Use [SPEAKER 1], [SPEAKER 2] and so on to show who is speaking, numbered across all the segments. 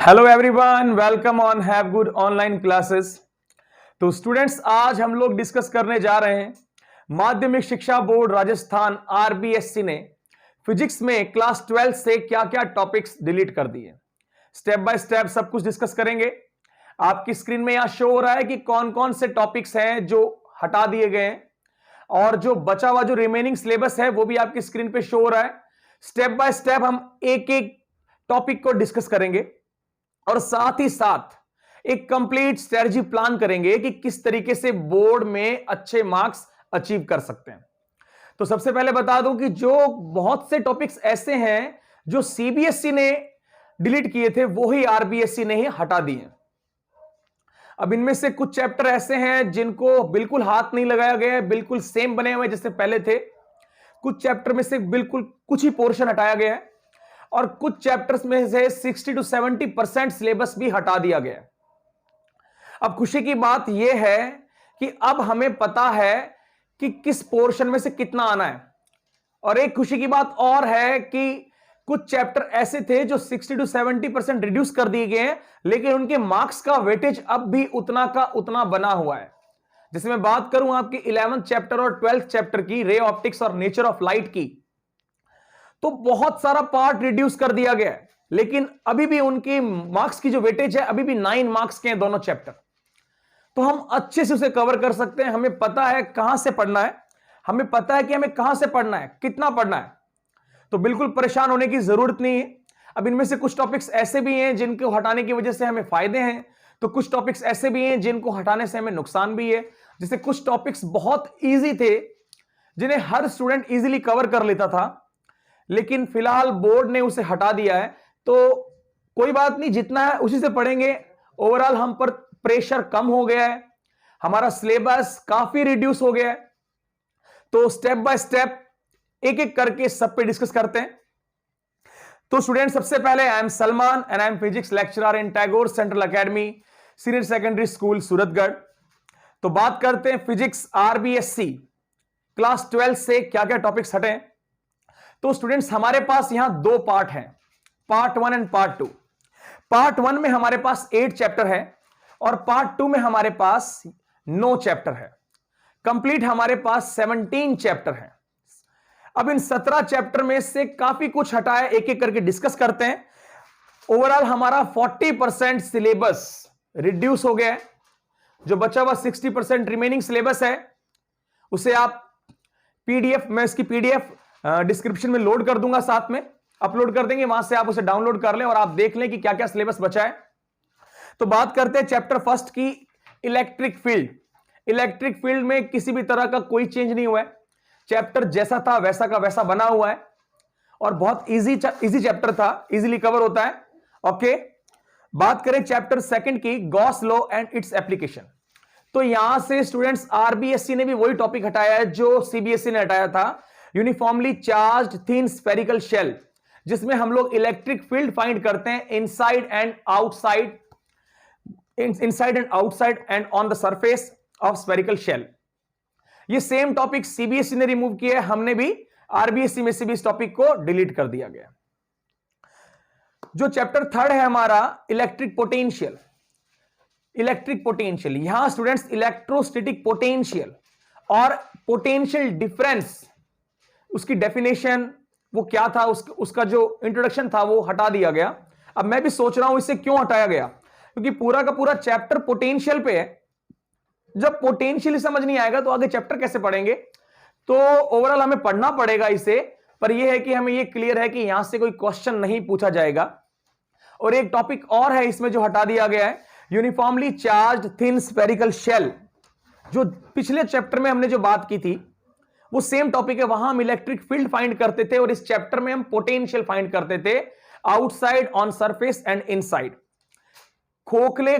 [SPEAKER 1] Hello everyone, welcome on have good online classes. तो students, आज हम लोग डिस्कस करने जा रहे हैं माध्यमिक शिक्षा बोर्ड राजस्थान आरबीएससी ने फिजिक्स में क्लास 12 से क्या क्या टॉपिक्स डिलीट कर दिए। स्टेप बाय स्टेप सब कुछ डिस्कस करेंगे। आपकी स्क्रीन में यहां शो हो रहा है कि कौन कौन से टॉपिक्स हैं जो हटा दिए गए हैं और जो बचा हुआ जो रिमेनिंग सिलेबस है वो भी आपकी स्क्रीन पे शो हो रहा है। स्टेप बाय स्टेप हम एक एक टॉपिक को डिस्कस करेंगे और साथ ही साथ एक कंप्लीट स्ट्रेटजी प्लान करेंगे कि किस तरीके से बोर्ड में अच्छे मार्क्स अचीव कर सकते हैं। तो सबसे पहले बता दूं कि जो बहुत से टॉपिक्स ऐसे हैं जो सीबीएसई ने डिलीट किए थे वो ही आरबीएसई ने ही हटा दिए। अब इनमें से कुछ चैप्टर ऐसे हैं जिनको बिल्कुल हाथ नहीं लगाया गया है, बिल्कुल सेम बने हुए जैसे पहले थे। कुछ चैप्टर में से बिल्कुल कुछ ही पोर्शन हटाया गया है और कुछ चैप्टर्स में से 60 to 70% सिलेबस भी हटा दिया गया है। अब खुशी की बात यह है कि अब हमें पता है कि किस पोर्शन में से कितना आना है। और एक खुशी की बात और है कि कुछ चैप्टर ऐसे थे जो 60 to 70% रिड्यूस कर दिए गए हैं, लेकिन उनके मार्क्स का वेटेज अब भी उतना का उतना बना हुआ है। जैसे मैं बात करूं आपके 11th चैप्टर और 12th चैप्टर की, रे ऑप्टिक्स और नेचर ऑफ लाइट की, तो बहुत सारा पार्ट रिड्यूस कर दिया गया है, लेकिन अभी भी उनकी मार्क्स की जो वेटेज है अभी भी 9 मार्क्स के हैं दोनों चैप्टर। तो हम अच्छे से उसे कवर कर सकते हैं। हमें पता है कहां से पढ़ना है, हमें पता है कि हमें कहां से पढ़ना है, कितना पढ़ना है, तो बिल्कुल परेशान होने की जरूरत नहीं है। अब इनमें से कुछ टॉपिक्स ऐसे भी हैं जिनको हटाने की वजह से हमें फायदे हैं, तो कुछ टॉपिक्स ऐसे भी हैं जिनको हटाने से हमें नुकसान भी है। जैसे कुछ टॉपिक्स बहुत ईजी थे जिन्हें हर स्टूडेंट ईजिली कवर कर लेता था, लेकिन फिलहाल बोर्ड ने उसे हटा दिया है। तो कोई बात नहीं, जितना है उसी से पढ़ेंगे। ओवरऑल हम पर प्रेशर कम हो गया है, हमारा सिलेबस काफी रिड्यूस हो गया है। तो स्टेप बाय स्टेप एक एक करके सब पे डिस्कस करते हैं। तो स्टूडेंट, सबसे पहले I am Salman and I am physics lecturer in Tagore central academy, senior secondary school, Suratgarh. तो बात करते हैं फिजिक्स आरबीएससी क्लास 12 से क्या क्या टॉपिक्स हटे। तो स्टूडेंट्स, हमारे पास यहां दो पार्ट हैं, पार्ट 1 एंड पार्ट 2। पार्ट 1 में हमारे पास 8 चैप्टर है और पार्ट 2 में हमारे पास 9 चैप्टर है। कंप्लीट हमारे पास 17 चैप्टर है। अब इन 17 चैप्टर में से काफी कुछ हटा है, एक एक करके डिस्कस करते हैं। ओवरऑल हमारा 40% सिलेबस रिड्यूस हो गया है। जो बचा हुआ 60% रिमेनिंग सिलेबस है उसे आप पीडीएफ, मैं इसकी पीडीएफ डिस्क्रिप्शन में लोड कर दूंगा, साथ में अपलोड कर देंगे, वहां से आप उसे डाउनलोड कर लें और आप देख लें कि क्या क्या सिलेबस बचा है। तो बात करते हैं चैप्टर फर्स्ट की, इलेक्ट्रिक फील्ड। इलेक्ट्रिक फील्ड में किसी भी तरह का कोई चेंज नहीं हुआ है, चैप्टर जैसा था वैसा का वैसा बना हुआ है और बहुत इजी चैप्टर था, इजीली कवर होता है। ओके, बात करें चैप्टर सेकंड की, Gauss law and its application. तो यहां से स्टूडेंट्स आरबीएससी ने भी वही टॉपिक हटाया है जो सीबीएसई ने हटाया था, uniformly charged thin spherical shell, जिसमें हम लोग इलेक्ट्रिक फील्ड फाइंड करते हैं inside and outside and on the surface of spherical shell. ये सेम टॉपिक सीबीएसई ने रिमूव किया है, हमने भी आरबीएससी में से भी इस टॉपिक को डिलीट कर दिया गया। जो चैप्टर थर्ड है हमारा, इलेक्ट्रिक पोटेंशियल। इलेक्ट्रिक पोटेंशियल, यहां स्टूडेंट्स इलेक्ट्रोस्टैटिक पोटेंशियल और पोटेंशियल डिफरेंस, उसकी डेफिनेशन वो क्या था, उसका जो इंट्रोडक्शन था वो हटा दिया गया। अब मैं भी सोच रहा हूं इसे क्यों हटाया गया, क्योंकि पूरा का पूरा चैप्टर पोटेंशियल पे है। जब पोटेंशियल समझ नहीं आएगा तो आगे चैप्टर कैसे पढ़ेंगे। तो ओवरऑल हमें पढ़ना पड़ेगा इसे, पर यह है कि हमें यह क्लियर है कि यहां से कोई क्वेश्चन नहीं पूछा जाएगा। और एक टॉपिक और है इसमें जो हटा दिया गया है, uniformly charged thin spherical shell. जो पिछले चैप्टर में हमने जो बात की थी वो सेम टॉपिक है, वहां हम इलेक्ट्रिक फील्ड फाइंड करते थे और इस चैप्टर में हम पोटेंशियल फाइंड करते थे, outside, on surface and inside. खोखले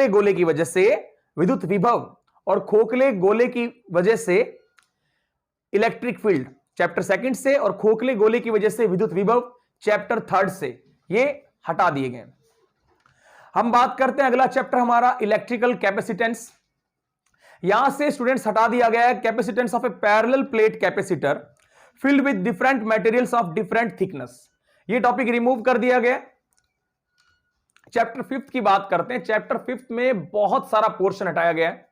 [SPEAKER 1] गोले की वजह से विद्युत विभव और खोखले गोले की वजह से इलेक्ट्रिक फील्ड चैप्टर सेकंड से, और खोखले गोले की वजह से विद्युत विभव चैप्टर थर्ड से, ये हटा दिए गए। हम बात करते हैं अगला चैप्टर हमारा, इलेक्ट्रिकल कैपेसिटेंस। यहां से स्टूडेंट्स हटा दिया गया है capacitance of A parallel plate capacitor filled with different materials of different thickness. ये टॉपिक रिमूव कर दिया गया। चैप्टर 5 की बात करते हैं। चैप्टर 5 में बहुत सारा पोर्शन हटाया गया है।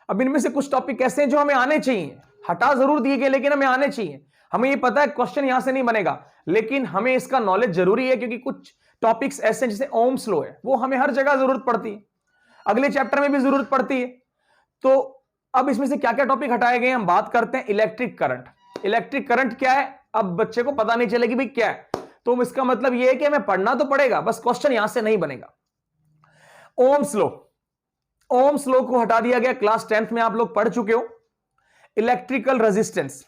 [SPEAKER 1] अब इनमें से कुछ टॉपिक ऐसे हैं जो हमें आने चाहिए, हटा जरूर दिए गए लेकिन हमें आने चाहिए। हमें ये पता है क्वेश्चन यहां से नहीं बनेगा, लेकिन हमें इसका नॉलेज जरूरी है, क्योंकि कुछ टॉपिक्स ऐसे जैसे ओम्स लॉ है, वो हमें हर जगह जरूरत पड़ती है, अगले चैप्टर में भी जरूरत पड़ती है। तो अब इसमें से क्या क्या टॉपिक हटाए गए हम बात करते हैं। Electric current. इलेक्ट्रिक करंट क्या है, अब बच्चे को पता नहीं चलेगी भाई क्या है, तो इसका मतलब यह है कि हमें पढ़ना तो पड़ेगा, बस क्वेश्चन यहां से नहीं बनेगा। ओम्स लॉ, ओम्स लॉ को हटा दिया गया, क्लास 10th में आप लोग पढ़ चुके हो। इलेक्ट्रिकल रेजिस्टेंस,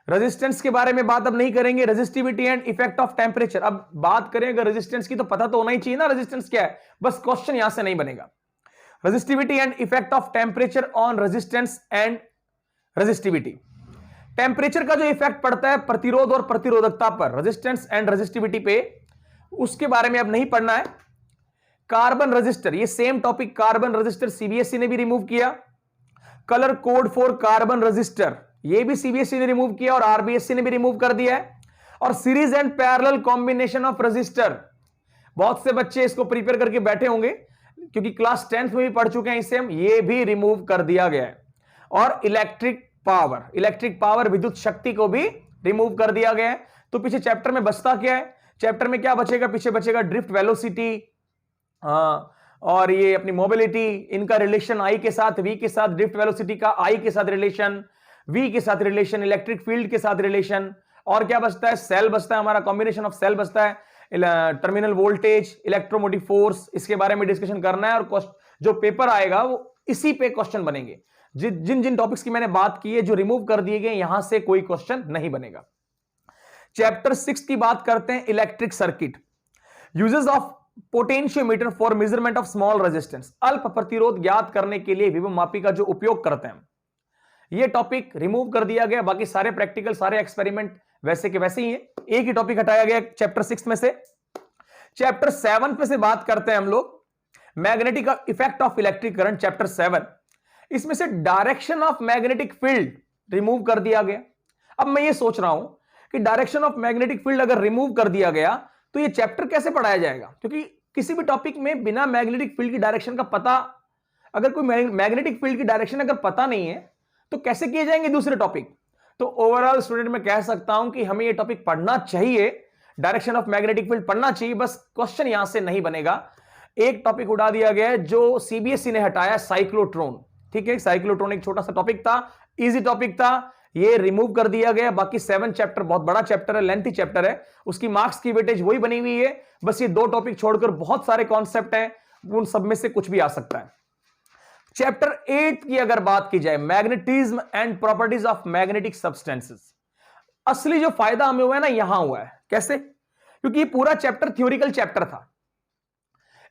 [SPEAKER 1] रेजिस्टेंस के बारे में बात अब नहीं करेंगे। Resistivity and effect of temperature, अब बात करें अगर रेजिस्टेंस की तो पता तो होना ही चाहिए ना रेजिस्टेंस क्या है, बस क्वेश्चन यहां से नहीं बनेगा। Resistivity and effect of temperature on resistance and resistivity, temperature का जो इफेक्ट पड़ता है प्रतिरोध और प्रतिरोधकता पर, रेजिस्टेंस एंड रेजिस्टिविटी पे, उसके बारे में अब नहीं पढ़ना है। कार्बन रजिस्टर, ये same topic carbon register CBSE ने भी रिमूव किया। Colour code for carbon register, ये भी सीबीएसई ने रिमूव किया और आरबीएसई ने भी रिमूव कर दिया है। और series and parallel combination of register, बहुत से बच्चे इसको प्रिपेयर करके बैठे होंगे क्योंकि क्लास 10th में भी पढ़ चुके हैं इसे हम, ये भी रिमूव कर दिया गया है। और इलेक्ट्रिक पावर, इलेक्ट्रिक पावर विद्युत शक्ति को भी रिमूव कर दिया गया है। तो पीछे चैप्टर में बचता क्या है, चैप्टर में क्या बचेगा, पीछे बचेगा ड्रिफ्ट वेलोसिटी, और ये अपनी मोबिलिटी, इनका रिलेशन आई के साथ, वी के साथ, ड्रिफ्ट वेलोसिटी का आई के साथ रिलेशन, वी के साथ रिलेशन, इलेक्ट्रिक फील्ड के साथ रिलेशन, और क्या बचता है, सेल बचता है हमारा, कॉम्बिनेशन ऑफ सेल बचता है, टर्मिनल वोल्टेज, इलेक्ट्रोमोटिव फोर्स, इसके बारे में डिस्कशन करना है। और जो पेपर आएगा वो इसी पे क्वेश्चन बनेंगे। जिन जिन टॉपिक्स की मैंने बात की है जो रिमूव कर दिए गए, यहां से कोई क्वेश्चन नहीं बनेगा। चैप्टर 6 की बात करते हैं, electric circuit, uses of potentiometer for measurement of small resistance, अल्प प्रतिरोध ज्ञात करने के लिए विभव मापी का जो उपयोग करते हैं, यह टॉपिक रिमूव कर दिया गया। बाकी सारे प्रैक्टिकल, सारे एक्सपेरिमेंट वैसे के वैसे ही है, एक ही टॉपिक हटाया गया चैप्टर 6 में से। चैप्टर 7 पे से बात करते हैं हम लोग, magnetic effect of electric current, chapter 7। इसमें से direction of magnetic field remove कर दिया गया। अब मैं ये सोच रहा हूं कि डायरेक्शन ऑफ मैग्नेटिक फील्ड अगर रिमूव कर दिया गया तो ये चैप्टर कैसे पढ़ाया जाएगा, क्योंकि किसी भी टॉपिक में बिना मैग्नेटिक फील्ड की डायरेक्शन का पता, अगर कोई मैग्नेटिक फील्ड की डायरेक्शन अगर पता नहीं है तो कैसे किए जाएंगे दूसरे टॉपिक। तो ओवरऑल स्टूडेंट मैं कह सकता हूं कि हमें ये टॉपिक पढ़ना चाहिए, डायरेक्शन ऑफ मैग्नेटिक फील्ड पढ़ना चाहिए, बस क्वेश्चन यहां से नहीं बनेगा। एक टॉपिक उठा दिया गया है जो सीबीएसई ने हटाया, साइक्लोट्रॉन। ठीक है, साइक्लोट्रॉन एक छोटा सा टॉपिक था, इजी टॉपिक था, ये रिमूव कर दिया गया। बाकी 7 चैप्टर बहुत बड़ा चैप्टर है, लेंथी चैप्टर है, उसकी मार्क्स की वेटेज वही बनी हुई है। बस ये 2 टॉपिक छोड़कर बहुत सारे कॉन्सेप्ट हैं, उन सब में से कुछ भी आ सकता है। चैप्टर 8 की अगर बात की जाए, magnetism and properties of magnetic substances, असली जो फायदा हमें हुआ है ना यहां हुआ है। कैसे, क्योंकि ये पूरा चैप्टर थ्योरिकल चैप्टर था,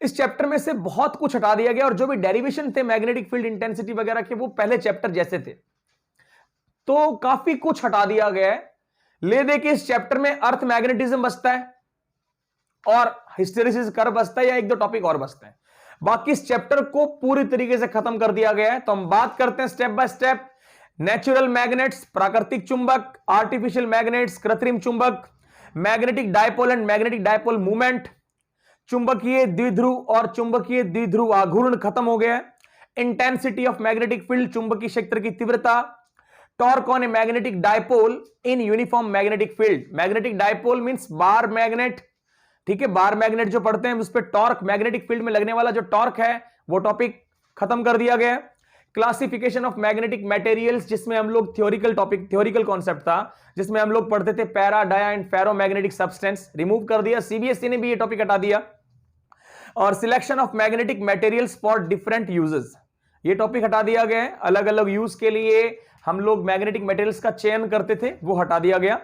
[SPEAKER 1] इस चैप्टर में से बहुत कुछ हटा दिया गया और जो भी डेरिवेशन थे मैग्नेटिक फील्ड इंटेंसिटी वगैरह के, वो पहले चैप्टर जैसे थे, तो काफी कुछ हटा दिया गया है। ले दे के इस चैप्टर में अर्थ मैग्नेटिज्म बचता है और हिस्टेरिसिस कर्व बचता है, या 1-2 टॉपिक और बचते हैं। बाकी इस चैप्टर को पूरी तरीके से खत्म कर दिया गया है। तो हम बात करते हैं step by step, natural magnets, प्राकृतिक चुंबक, आर्टिफिशियल मैग्नेट्स, कृत्रिम चुंबक, magnetic dipole and magnetic dipole movement, चुंबकीय द्विध्रुव और चुंबकीय द्विध्रुव आघूर्ण खत्म हो गया, इंटेंसिटी ऑफ मैग्नेटिक फील्ड, चुंबकीय क्षेत्र की तीव्रता, torque on a magnetic dipole in uniform magnetic field, magnetic dipole means bar magnet. ठीक है, बार मैग्नेट जो पढ़ते हैं उस पर टॉर्क, मैग्नेटिक फील्ड में लगने वाला जो टॉर्क है वो टॉपिक खत्म कर दिया गया। क्लासिफिकेशन ऑफ मैग्नेटिक मटेरियल्स, जिसमें हम लोग थ्योरिकल टॉपिक, थ्योरिकल कॉन्सेप्ट था, जिसमें हम लोग पढ़ते थे para, dia and ferro magnetic substance, remove कर दिया, सीबीएसई ने भी ये टॉपिक हटा दिया। और selection of magnetic materials for different uses, ये टॉपिक हटा दिया गया है, अलग अलग यूज के लिए हम लोग मैग्नेटिक मटेरियल्स का चयन करते थे, वो हटा दिया गया।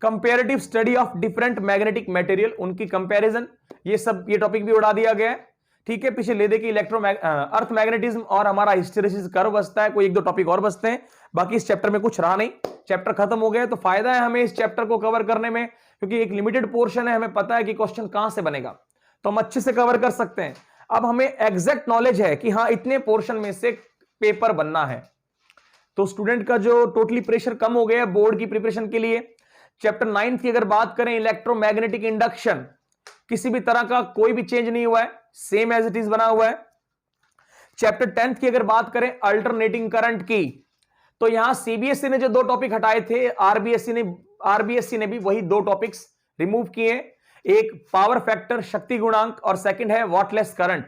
[SPEAKER 1] Comparative study of different magnetic material, उनकी कंपैरिजन, ये सब, ये टॉपिक भी उड़ा दिया गया है। ठीक है, पीछे ले दे कि अर्थ मैग्नेटिज्म और हमारा हिस्टेरिसिस कर्व बचता है, कोई 1-2 टॉपिक और बचते हैं। बाकी इस चैप्टर में कुछ रहा नहीं, चैप्टर खत्म हो गया। तो फायदा है हमें इस चैप्टर को कवर करने में, क्योंकि एक लिमिटेड पोर्शन है, हमें पता है कि क्वेश्चन कहां से बनेगा, तो हम अच्छे से कवर कर सकते हैं। अब हमें एग्जैक्ट नॉलेज है कि हाँ इतने पोर्शन में से पेपर बनना है, तो स्टूडेंट का जो टोटली प्रेशर कम हो गया बोर्ड की प्रिपरेशन के लिए। चैप्टर 9 की अगर बात करें, इलेक्ट्रोमैग्नेटिक इंडक्शन, किसी भी तरह का कोई भी चेंज नहीं हुआ है, सेम एज इट इज बना हुआ है। चैप्टर 10th की अगर बात करें अल्टरनेटिंग करंट की, तो यहां सीबीएसई ने जो 2 टॉपिक हटाए थे, आरबीएसई ने भी वही 2 टॉपिक्स रिमूव किए। एक पावर फैक्टर शक्ति गुणांक और सेकंड है वॉटलेस करंट,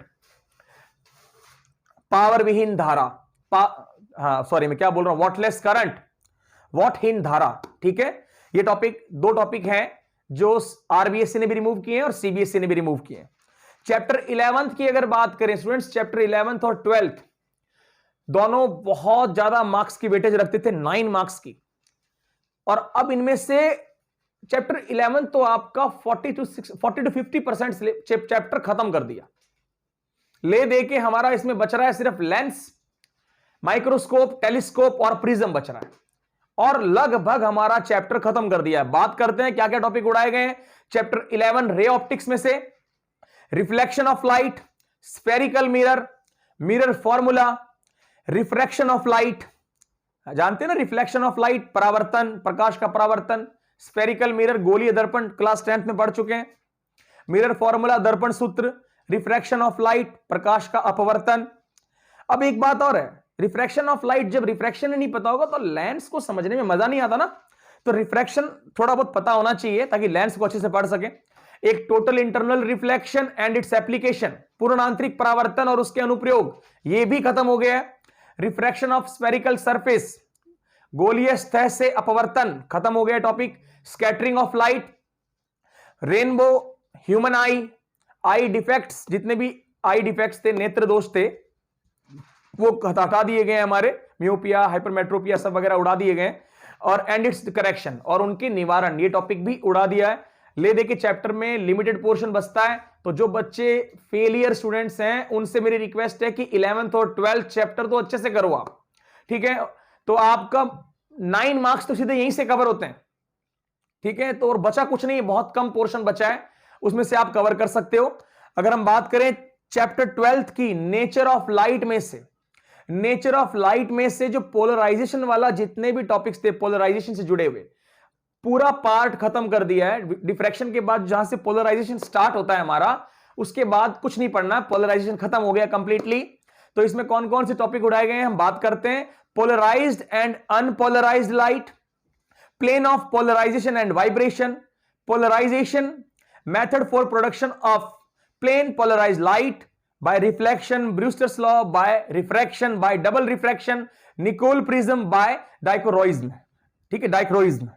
[SPEAKER 1] पावर विहीन धारा, मैं क्या बोल रहा हूं, वॉटलेस करंट, वॉटहीन धारा। ठीक है, ये टॉपिक 2 टॉपिक हैं जो आरबीएसई ने भी रिमूव किए हैं और सीबीएसई ने भी रिमूव किए हैं। चैप्टर 11th की अगर बात करें स्टूडेंट्स, चैप्टर 11th और 12th दोनों बहुत ज्यादा मार्क्स की वेटेज रखते थे, 9 मार्क्स की, और अब इनमें से चैप्टर 11 तो आपका 40 to 50% चैप्टर खत्म कर दिया, ले दे के हमारा इसमें बच रहा है सिर्फ लेंस, माइक्रोस्कोप, टेलीस्कोप और प्रिज्म बच रहा है, और लगभग हमारा चैप्टर खत्म कर दिया है। बात करते हैं क्या क्या टॉपिक उड़ाए गए हैं। चैप्टर 11 रे ऑप्टिक्स में से reflection of light, spherical mirror, mirror formula, refraction of light, जानते हैं ना रिफ्लेक्शन ऑफ लाइट, परावर्तन, प्रकाश का परावर्तन, स्फेरिकल मिरर गोलीय दर्पण क्लास 10th में पढ़ चुके हैं, मिरर फॉर्मूला दर्पण सूत्र, रिफ्रैक्शन ऑफ लाइट प्रकाश का अपवर्तन। अब एक बात और है, रिफ्रैक्शन ऑफ लाइट, जब रिफ्रैक्शन ही नहीं पता होगा तो लेंस को समझने में मजा नहीं आता ना, तो रिफ्रैक्शन थोड़ा बहुत पता होना चाहिए ताकि लेंस को अच्छे से पढ़ सके। एक total internal reflection and its application, पूर्ण आंतरिक परावर्तन और उसके अनुप्रयोग, ये भी खत्म हो गया है। रिफ्रैक्शन ऑफ स्फेरिकल सरफेस, गोलीय सतह से अपवर्तन, खत्म हो गया topic. Scattering of light, rainbow, human I defects, जितने भी आई डिफेक्ट्स थे, नेत्र दोष थे, वो हटा दिए गए हमारे, मियोपिया, हाइपरमेट्रोपिया सब वगैरह उड़ा दिए गए, और एंड इट्स करेक्शन और उनके निवारण, ये टॉपिक भी उड़ा दिया है। ले दे के चैप्टर में लिमिटेड पोर्शन बचता है, तो जो बच्चे फेलियर स्टूडेंट्स हैं उनसे मेरी रिक्वेस्ट है कि 11th और 12th चैप्टर तो अच्छे से करो आप, ठीक है, तो आपका 9 मार्क्स तो सीधे यहीं से कवर होते हैं, ठीक है, तो और बचा कुछ नहीं, बहुत कम पोर्शन बचा है, उसमें से आप कवर कर सकते हो। अगर हम बात करें चैप्टर 12th की नेचर ऑफ लाइट में से, नेचर ऑफ लाइट में से जो पोलराइजेशन वाला जितने भी टॉपिक्स थे पोलराइजेशन से जुड़े हुए, पूरा पार्ट खत्म कर दिया है। डिफ्रैक्शन के बाद जहां से पोलराइजेशन स्टार्ट होता है हमारा, उसके बाद कुछ नहीं पढ़ना, पोलराइजेशन खत्म हो गया कंप्लीटली। तो इसमें कौन कौन से टॉपिक उठाए गए हैं हम बात करते हैं। Polarized and unpolarised light, plane of polarization and vibration, polarization, method for production of plane polarized light by reflection, Brewster's law by refraction, by double refraction, Nicol prism by dichroism, ठीक है, dichroism,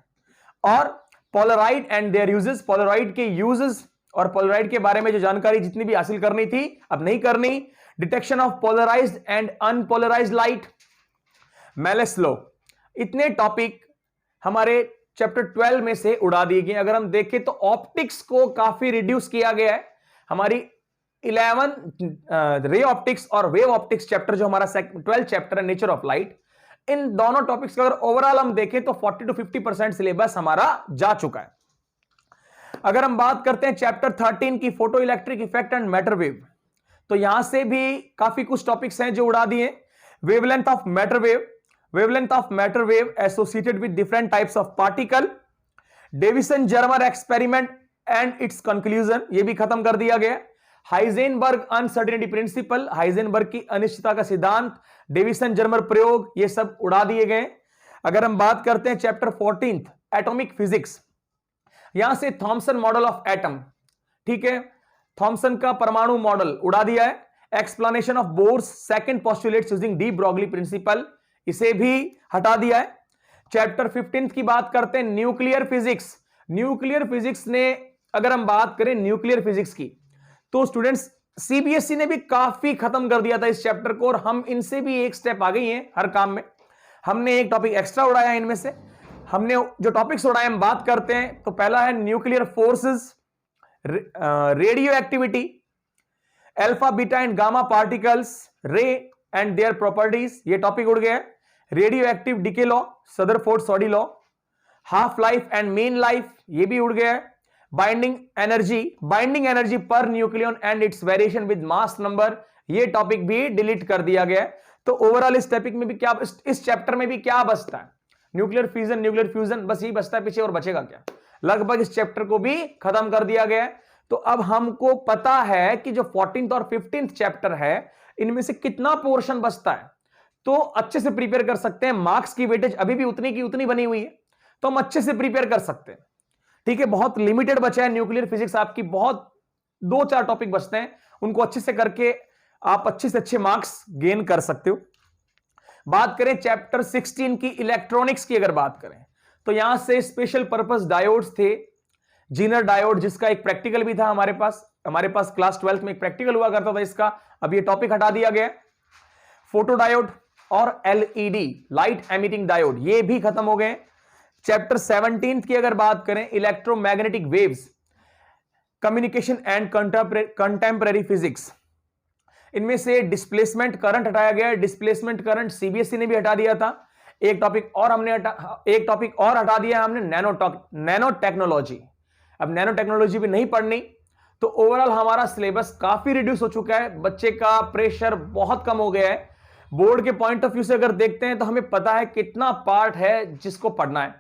[SPEAKER 1] और polaroid and their uses, polaroid के uses और polaroid के बारे में जो जानकारी जितनी भी हासिल करनी थी अब नहीं करनी। Detection of polarised and unpolarised light, Malus law, इतने टॉपिक हमारे चैप्टर 12 में से उड़ा दिए गए। अगर हम देखें तो ऑप्टिक्स को काफी रिड्यूस किया गया है। हमारी 11 रे ऑप्टिक्स और वेव ऑप्टिक्स चैप्टर जो हमारा 12 चैप्टर है नेचर ऑफ लाइट, इन दोनों टॉपिक्स का अगर ओवरऑल हम देखें तो 40 to 50% सिलेबस हमारा जा चुका है। अगर हम बात करते हैं चैप्टर 13 की photo electric effect and matter wave, तो यहां से भी काफी कुछ टॉपिक्स हैं जो उड़ा दिए। Wavelength of matter wave, wavelength of matter wave associated with different types of particle, Davisson Germer experiment and its conclusion, ये भी खत्म कर दिया गया। हाइजेनबर्ग अनसर्टेनिटी प्रिंसिपल, हाइजेनबर्ग की अनिश्चितता का सिद्धांत, डेविसन जर्मर प्रयोग, ये सब उड़ा दिए गए। अगर हम बात करते हैं चैप्टर 14 एटॉमिक फिजिक्स, यहां से थॉमसन मॉडल ऑफ एटम, ठीक है, थॉमसन का परमाणु मॉडल उड़ा दिया है। Explanation of Bohr's second postulates using de Broglie principle, इसे भी हटा दिया है। चैप्टर 15 की बात करते हैं न्यूक्लियर फिजिक्स, न्यूक्लियर फिजिक्स ने अगर हम बात करें न्यूक्लियर फिजिक्स की, तो स्टूडेंट्स सीबीएसई ने भी काफी खत्म कर दिया था इस चैप्टर को, और हम इनसे भी एक स्टेप आ गई हैं हर काम में। हमने एक टॉपिक एक्स्ट्रा उड़ाया इनमें से। हमने जो टॉपिक्स उड़ाए हम बात करते हैं, तो पहला है nuclear forces, radioactivity, alpha beta and gamma particles, ray and their properties, ये टॉपिक उड़ गया है। Radioactive decay law, Rutherford Soddy law, half life and mean life, ये भी उड़ गया है। Binding energy per nucleon and its variation with mass number, ये टॉपिक भी डिलीट कर दिया गया है। तो ओवरऑल इस टॉपिक में भी क्या, इस चैप्टर में भी क्या बचता है, न्यूक्लियर फ्यूजन, बस यही बचता है, पीछे और बचेगा क्या, लगभग इस चैप्टर को भी खत्म कर दिया गया है। तो अब हमको पता है कि जो 14th और 15th चैप्टर है इनमें से कितना पोर्शन बचता है, तो अच्छे से प्रिपेयर कर सकते हैं। मार्क्स की वेटेज अभी भी उतनी की उतनी बनी हुई है, तो हम अच्छे से प्रिपेयर कर सकते हैं। ठीक है, बहुत लिमिटेड बचा है न्यूक्लियर फिजिक्स, आपकी बहुत 2-4 टॉपिक बचते हैं, उनको अच्छे से करके आप अच्छे से अच्छे मार्क्स गेन कर सकते हो। बात करें चैप्टर 16 की इलेक्ट्रॉनिक्स की, अगर बात करें तो यहां से स्पेशल पर्पस डायोड्स थे, जीनर डायोड जिसका एक प्रैक्टिकल भी था हमारे पास क्लास 12th में एक प्रैक्टिकल हुआ करता था इसका, अब ये टॉपिक हटा दिया गया। फोटो डायोड और एलईडी लाइट एमिटिंग डायोड ये भी खत्म हो गए। चैप्टर 17 की अगर बात करें electromagnetic waves, communication and contemporary physics, इनमें से डिस्प्लेसमेंट करंट हटाया गया। डिस्प्लेसमेंट करंट सीबीएसई ने भी हटा दिया था। एक टॉपिक और हटा दिया हमने, नैनो टेक्नोलॉजी। अब नैनो टेक्नोलॉजी भी नहीं पढ़नी, तो ओवरऑल हमारा सिलेबस काफी रिड्यूस हो चुका है, बच्चे का प्रेशर बहुत कम हो गया है। बोर्ड के पॉइंट ऑफ व्यू से अगर देखते हैं तो हमें पता है कितना पार्ट है जिसको पढ़ना है,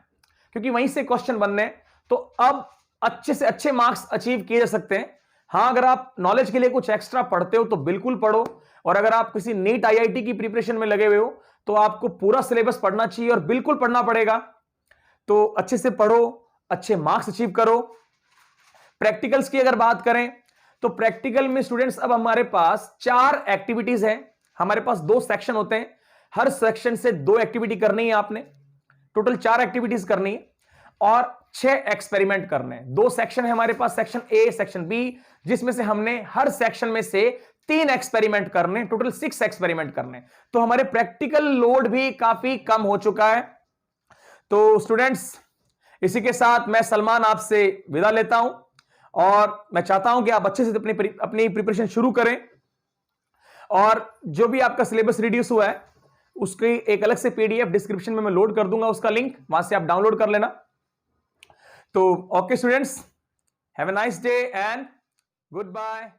[SPEAKER 1] क्योंकि वहीं से क्वेश्चन बनने, तो अब अच्छे से अच्छे मार्क्स अचीव किए जा सकते हैं। हां, अगर आप नॉलेज के लिए कुछ एक्स्ट्रा पढ़ते हो तो बिल्कुल पढ़ो, और अगर आप किसी नीट आईआईटी की प्रिपरेशन में लगे हुए हो तो आपको पूरा सिलेबस पढ़ना चाहिए और बिल्कुल पढ़ना पड़ेगा। तो अच्छे से पढ़ो, अच्छे मार्क्स अचीव करो। प्रैक्टिकल्स की अगर बात करें तो प्रैक्टिकल में स्टूडेंट्स अब हमारे पास 4 एक्टिविटीज हैं। हमारे पास 2 सेक्शन होते हैं, हर सेक्शन से 2 एक्टिविटी करनी है आपने, टोटल 4 एक्टिविटीज करनी है और 6 एक्सपेरिमेंट करने हैं। 2 सेक्शन है हमारे पास, सेक्शन ए सेक्शन बी, जिसमें से हमने हर सेक्शन में से 3 एक्सपेरिमेंट करने, टोटल 6 एक्सपेरिमेंट करने। तो हमारे प्रैक्टिकल लोड भी काफी कम हो चुका है। तो स्टूडेंट्स, इसी के साथ मैं सलमान आपसे विदा लेता हूं, और मैं चाहता हूं कि आप अच्छे से अपनी प्रिपरेशन शुरू करें, और जो भी आपका सिलेबस रिड्यूस हुआ है उसकी एक अलग से पीडीएफ डिस्क्रिप्शन में मैं लोड कर दूंगा, उसका लिंक वहां से आप डाउनलोड कर लेना। तो okay students, have a nice day and good bye.